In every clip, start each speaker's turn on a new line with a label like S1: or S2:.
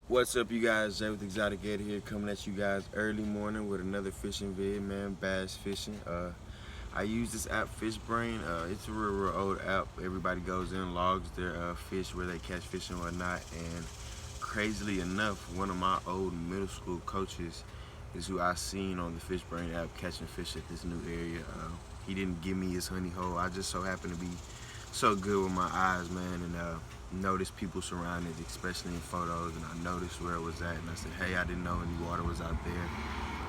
S1: What's up, you guys? Jay with Exotic Ed here, coming at you guys early morning with another fishing vid, man. Bass fishing. I use this app, FishBrain. It's a real old app. Everybody goes in, logs their fish, where they catch fish and whatnot. And crazily enough, one of my old middle school coaches is who I seen on the FishBrain app catching fish at this new area. He didn't give me his honey hole. I just so happened to be so good with my eyes, man, and noticed people surrounded, especially in photos, and I noticed where it was at, and I said, hey, I didn't know any water was out there.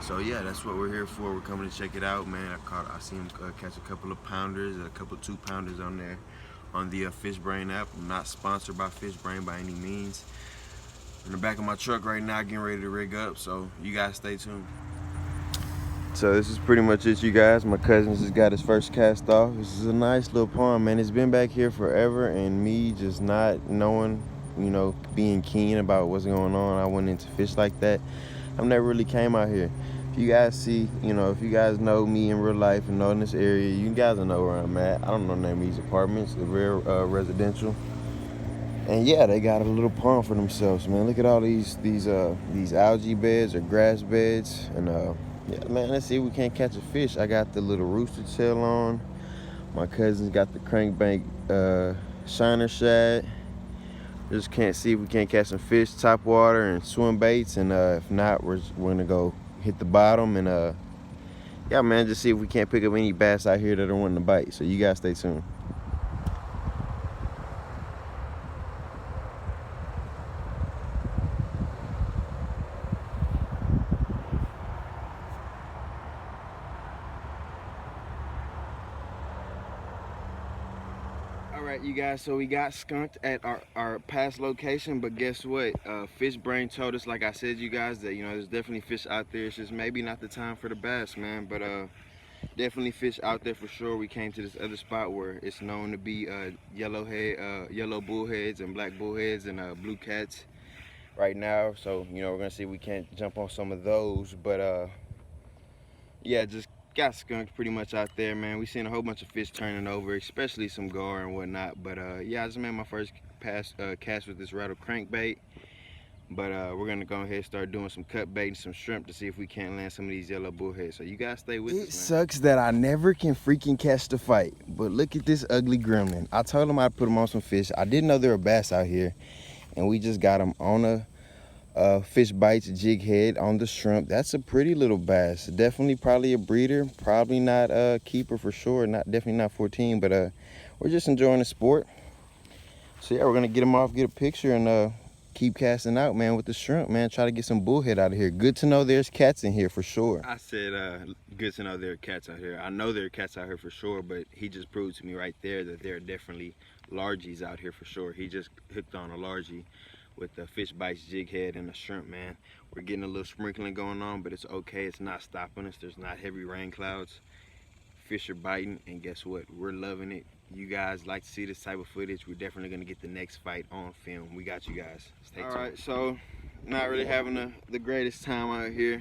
S1: So yeah, that's what we're here for. We're coming to check it out, man. I seen him catch a couple of pounders, a couple of 2-pounders on there on the FishBrain app. I'm not sponsored by FishBrain by any means. In the back of my truck right now, getting ready to rig up, so you guys stay tuned. So this is pretty much it, you guys. My cousin just got his first cast off. This is a nice little pond, man. It's been back here forever, and me just not knowing, being keen about what's going on, I went into fish like that. I've never really came out here. If you guys see, if you guys know me in real life and know in this area, you guys will know where I'm at. I don't know the name of these apartments. They're very residential. And yeah, they got a little pond for themselves, man. Look at all these algae beds or grass beds, and yeah, man, let's see if we can't catch a fish. I got the little rooster tail on. My cousin's got the crankbank shiner shad. Just can't see if we can't catch some fish, top water, and swim baits. And if not, we're gonna go hit the bottom and yeah, man, just see if we can't pick up any bass out here that are wanting to bite. So you guys stay tuned. All right, you guys, so we got skunked at our past location, but guess what? FishBrain told us, like I said, you guys, that, there's definitely fish out there. It's just maybe not the time for the bass, man, but definitely fish out there for sure. We came to this other spot where it's known to be yellow bullheads and black bullheads and blue cats right now. So, we're gonna see if we can't jump on some of those, but yeah, just got skunked pretty much out there, man. We seen a whole bunch of fish turning over, especially some gar and whatnot. But yeah, I just made my first cast with this rattle crankbait. But we're gonna go ahead and start doing some cut bait and some shrimp to see if we can't land some of these yellow bullheads. So you guys stay with us, man. It sucks that I never can freaking catch the fight. But look at this ugly gremlin. I told him I'd put him on some fish. I didn't know there were bass out here, and we just got him on a fish bites jig head on the shrimp. That's a pretty little bass. Definitely probably a breeder, probably not a keeper for sure, definitely not 14, but we're just enjoying the sport. So yeah, we're gonna get him off, get a picture, and keep casting out, man, with the shrimp, man. Try to get some bullhead out of here. Good to know there's cats in here for sure. I said good to know there are cats out here. I know there are cats out here for sure, but he just proved to me right there that there are definitely largies out here for sure. He just hooked on a largie with the fish bites jig head and the shrimp, man. We're getting a little sprinkling going on, but it's okay. It's not stopping us. There's not heavy rain clouds. Fish are biting, and guess what? We're loving it. You guys like to see this type of footage. We're definitely gonna get the next fight on film. We got you guys. Stay tuned. All right, so not really having the greatest time out here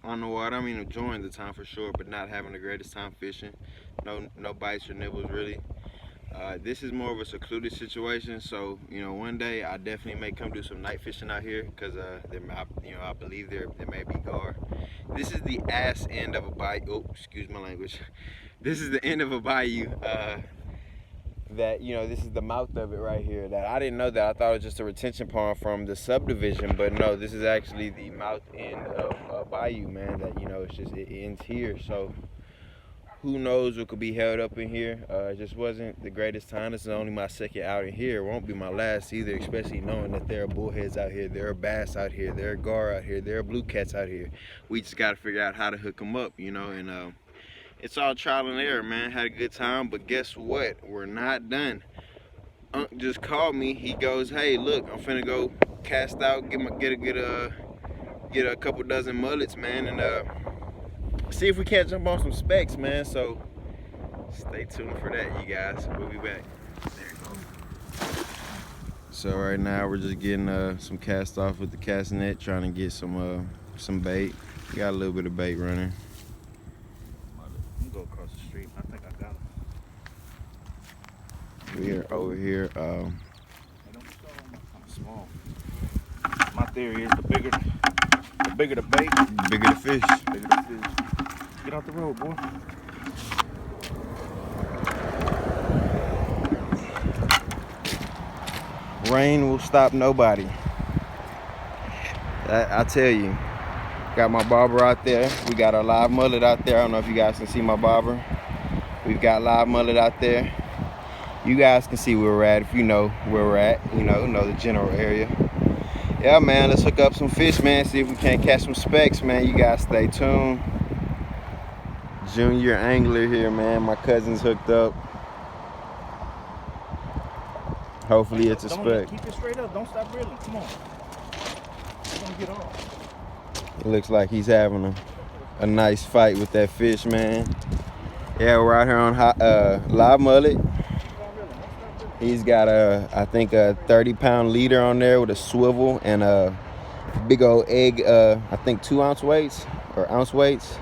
S1: on the water. I mean, enjoying the time for sure, but not having the greatest time fishing. No bites or nibbles really. This is more of a secluded situation, so one day I definitely may come do some night fishing out here, because I believe there may be gar. This is the ass end of a bayou. Oh, excuse my language. This is the end of a bayou. That this is the mouth of it right here. That I didn't know that. I thought it was just a retention pond from the subdivision, but no, this is actually the mouth end of a bayou, man. That it ends here. So who knows what could be held up in here. It just wasn't the greatest time. This is only my second outing here. It won't be my last either, especially knowing that there are bullheads out here, there are bass out here, there are gar out here, there are blue cats out here. We just got to figure out how to hook them up, and it's all trial and error, man. Had a good time, but guess what? We're not done. Unc just called me. He goes, hey, look, I'm finna go cast out, get a couple dozen mullets, man, and see if we can't jump on some specks, man. So stay tuned for that, you guys. We'll be back. There you go. So right now we're just getting some cast off with the cast net, trying to get some bait. We got a little bit of bait running.
S2: I'm gonna go across the street. I think I got him.
S1: We are over here.
S2: They don't show them. Kind of small. theory is the bigger the bait,
S1: Bigger the fish.
S2: the bigger the fish. Get out the road, boy.
S1: Rain will stop nobody. I tell you. Got my bobber out there. We got our live mullet out there. I don't know if you guys can see my bobber. We've got live mullet out there. You guys can see where we're at if you know where we're at. You know the general area. Yeah, man, let's hook up some fish, man. See if we can't catch some specks, man. You guys stay tuned. Junior angler here, man. My cousin's hooked up. Hopefully it's a speck.
S2: Keep it straight up. Don't stop reeling. Come on. You're gonna get off.
S1: It looks like he's having a nice fight with that fish, man. Yeah, we're out here on live mullet. He's got I think a 30-pound leader on there with a swivel and a big old egg, I think 2-ounce weights or ounce weights.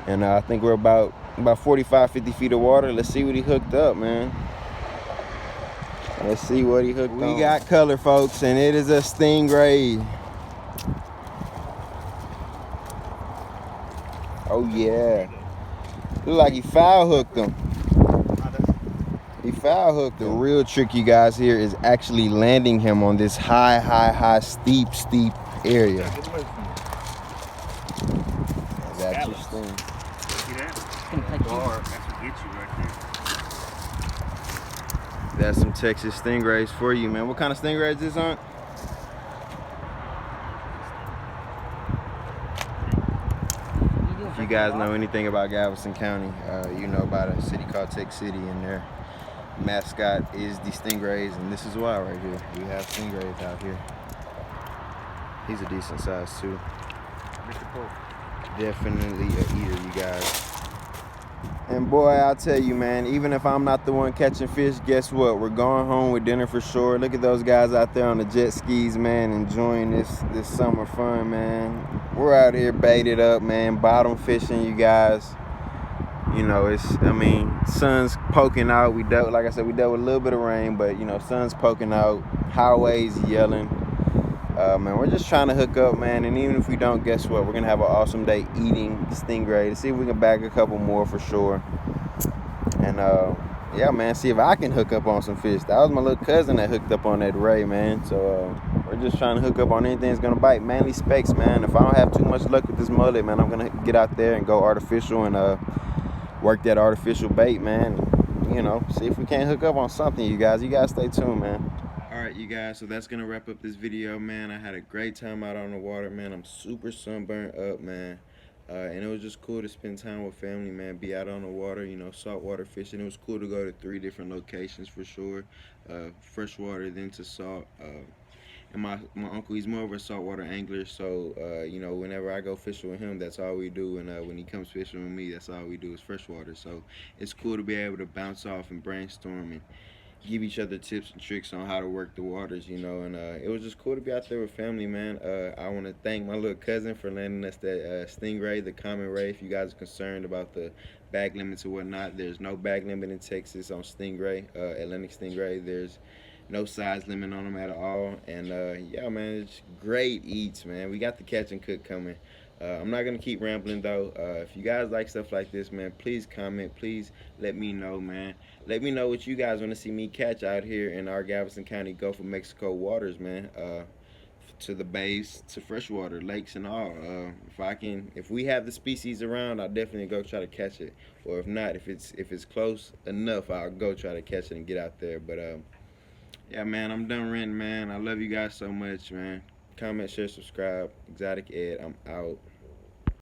S1: And I think we're about 45, 50 feet of water. Let's see what he hooked up, man. Let's see what he hooked on. We got color, folks, and it is a Stingray. Oh yeah. Look like he foul hooked him. He foul hooked him. The real trick, you guys, here is actually landing him on this high, steep area. That's your sting.
S2: See that? That's what gets you right there.
S1: That's some Texas Stingrays for you, man. What kind of Stingray is this on? If you guys know anything about Galveston County, you know about a city called Tech City, and their mascot is the Stingrays, and this is why right here. We have Stingrays out here. He's a decent size too. Definitely a eater, you guys. And boy, I'll tell you, man, even if I'm not the one catching fish, guess what? We're going home with dinner for sure. Look at those guys out there on the jet skis, man, enjoying this summer fun, man. We're out here baited up, man, bottom fishing, you guys. You know, sun's poking out. Like I said, we dealt with a little bit of rain, but you know, sun's poking out, highways yelling. Man, we're just trying to hook up, man, and even if we don't, guess what? We're gonna have an awesome day eating Stingray to see if we can bag a couple more for sure. And yeah, man, see if I can hook up on some fish. That was my little cousin that hooked up on that ray, man. So we're just trying to hook up on anything that's gonna bite. Mainly specks, man. If I don't have too much luck with this mullet, man, I'm gonna get out there and go artificial and work that artificial bait, man. You know, see if we can't hook up on something, you guys. You guys stay tuned, man. Alright, you guys, so that's gonna wrap up this video, man. I had a great time out on the water, man. I'm super sunburnt up, man. And it was just cool to spend time with family, man. Be out on the water, you know, saltwater fishing. It was cool to go to 3 different locations for sure. Freshwater, then to salt. And my uncle, he's more of a saltwater angler, so you know, whenever I go fishing with him, that's all we do. And when he comes fishing with me, that's all we do is freshwater. So it's cool to be able to bounce off and brainstorm and give each other tips and tricks on how to work the waters, you know. And it was just cool to be out there with family, man. I want to thank my little cousin for lending us that Stingray, the common ray. If you guys are concerned about the bag limits or whatnot, there's no bag limit in Texas on Stingray, Atlantic Stingray. There's no size limit on them at all. And yeah, man, it's great eats, man. We got the catch and cook coming. I'm not gonna keep rambling though. If you guys like stuff like this, man, please comment. Please let me know, man. Let me know what you guys want to see me catch out here in our Galveston County Gulf of Mexico waters, man. To the bays, to freshwater lakes and all. If we have the species around, I'll definitely go try to catch it. Or if not, if it's close enough, I'll go try to catch it and get out there. But yeah, man, I'm done ranting, man. I love you guys so much, man. Comment, share, subscribe. Exotic Ed, I'm out.